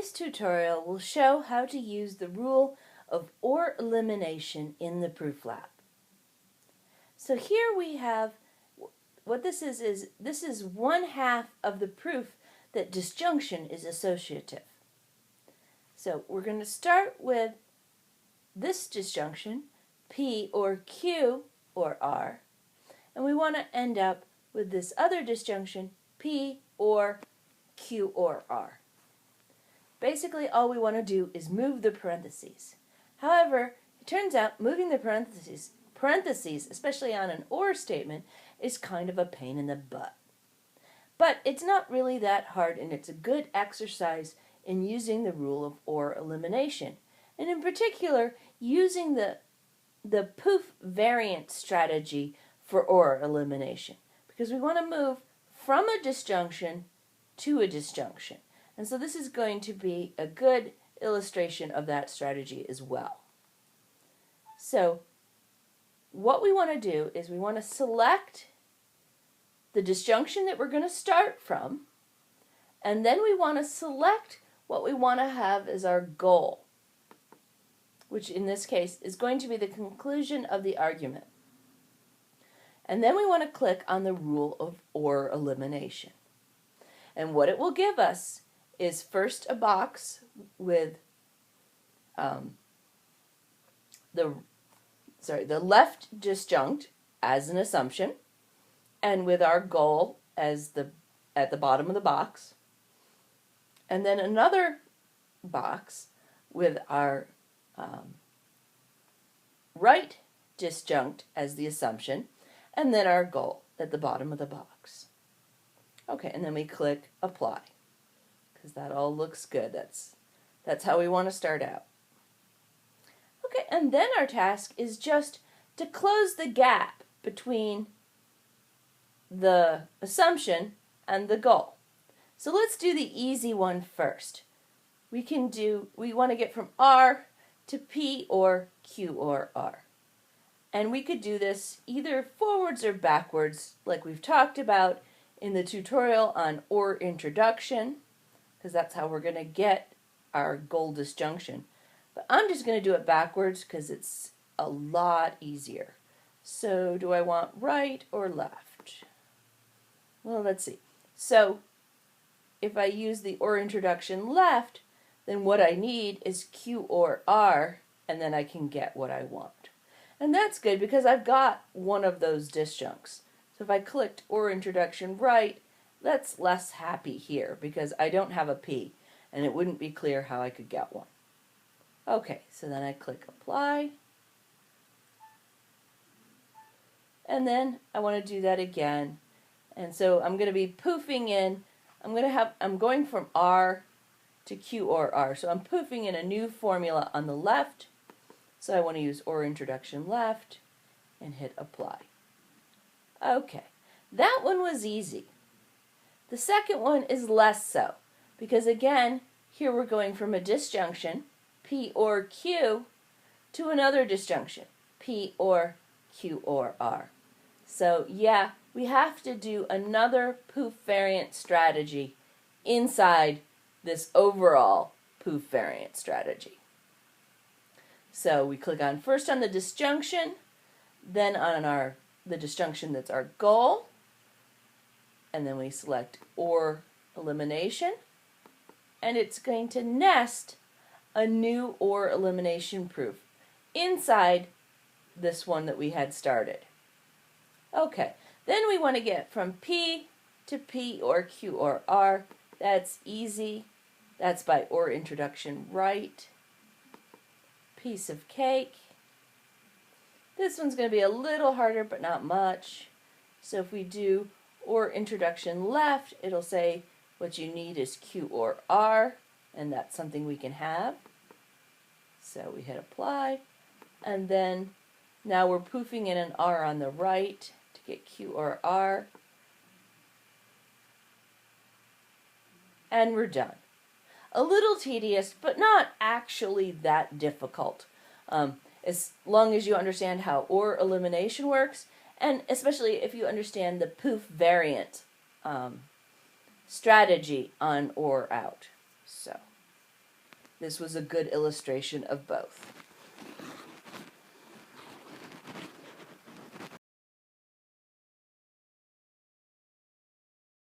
This tutorial will show how to use the rule of OR elimination in the ProofLab. So here we have, what this is this is one half of the proof that disjunction is associative. So we're going to start with this disjunction, P or Q or R, and we want to end up with this other disjunction, P or Q or R. Basically, all we want to do is move the parentheses. However, it turns out moving the parentheses, especially on an OR statement, is kind of a pain in the butt. But it's not really that hard, and it's a good exercise in using the rule of OR elimination, and in particular, using the POOF variant strategy for OR elimination, because we want to move from a disjunction to a disjunction. And so this is going to be a good illustration of that strategy as well. So what we want to do is we want to select the disjunction that we're going to start from, and then we want to select what we want to have as our goal, which in this case is going to be the conclusion of the argument. And then we want to click on the rule of OR elimination. And what it will give us is first a box with the left disjunct as an assumption, and with our goal as at the bottom of the box, and then another box with our right disjunct as the assumption, and then our goal at the bottom of the box. Okay, and then we click apply, because that all looks good. That's how we want to start out. Okay, and then our task is just to close the gap between the assumption and the goal. So let's do the easy one first. We want to get from R to P or Q or R. And we could do this either forwards or backwards, like we've talked about in the tutorial on OR introduction, because that's how we're going to get our goal disjunction. But I'm just going to do it backwards because it's a lot easier. So do I want right or left? Well, let's see. So if I use the OR introduction left, then what I need is Q or R, and then I can get what I want. And that's good because I've got one of those disjuncts. So if I clicked OR introduction right, that's less happy here because I don't have a P, and it wouldn't be clear how I could get one. Okay, so then I click apply, and then I want to do that again. And so I'm going to be poofing in. I'm going from R to Q or R. So I'm poofing in a new formula on the left. So I want to use OR introduction left and hit apply. Okay, that one was easy. The second one is less so, because again, here we're going from a disjunction, P or Q, to another disjunction, P or Q or R. So yeah, we have to do another POOF variant strategy inside this overall POOF variant strategy. So we click on first on the disjunction, then on the disjunction that's our goal, and then we select OR elimination, and it's going to nest a new OR elimination proof inside this one that we had started. Okay, then we want to get from P to P or Q or R. That's easy. That's by OR introduction right. Piece of cake. This one's going to be a little harder, but not much. So if we do OR introduction left, it'll say what you need is Q or R, and that's something we can have. So we hit apply, and then now we're poofing in an R on the right to get Q or R, and we're done. A little tedious, but not actually that difficult, as long as you understand how OR elimination works, and especially if you understand the POOF variant strategy on OR out. So this was a good illustration of both.